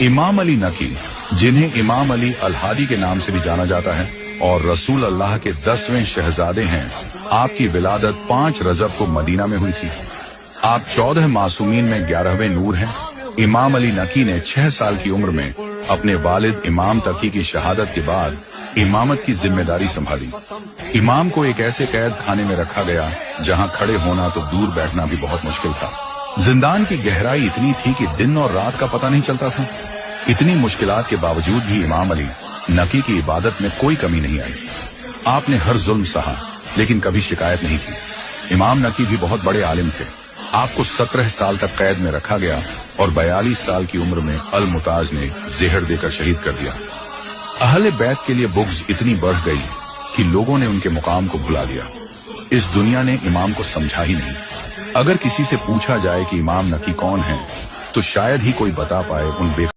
इमाम अली नकी, जिन्हें इमाम अली अल हादी के नाम से भी जाना जाता है और रसूल अल्लाह के 10वें शहजादे हैं, आपकी विलादत 5 रजब को मदीना में हुई थी। आप 14 मासूमीन में 11वें नूर हैं। इमाम अली नकी ने 6 साल की उम्र में अपने वालिद इमाम तकी की शहादत के बाद इमामत की जिम्मेदारी संभाली। इमाम को एक ऐसे कैद खाने में रखा गया जहां खड़े होना तो दूर बैठना भी बहुत मुश्किल था। जिंदान की गहराई इतनी थी कि दिन और रात का पता नहीं चलता था। इतनी मुश्किलात के बावजूद भी इमाम अली नकी की इबादत में कोई कमी नहीं आई। आपने हर जुल्म सहा लेकिन कभी शिकायत नहीं की। इमाम नकी भी बहुत बड़े आलिम थे। आपको 17 साल तक कैद में रखा गया और 42 साल की उम्र में अल मुताज ने जहर देकर शहीद कर दिया। अहले बैत के लिए बुग़्ज़ इतनी बढ़ गई कि लोगों ने उनके मुकाम को भुला दिया। इस दुनिया ने इमाम को समझा ही नहीं। अगर किसी से पूछा जाए कि इमाम नकी कौन है तो शायद ही कोई बता पाए उन बेखबर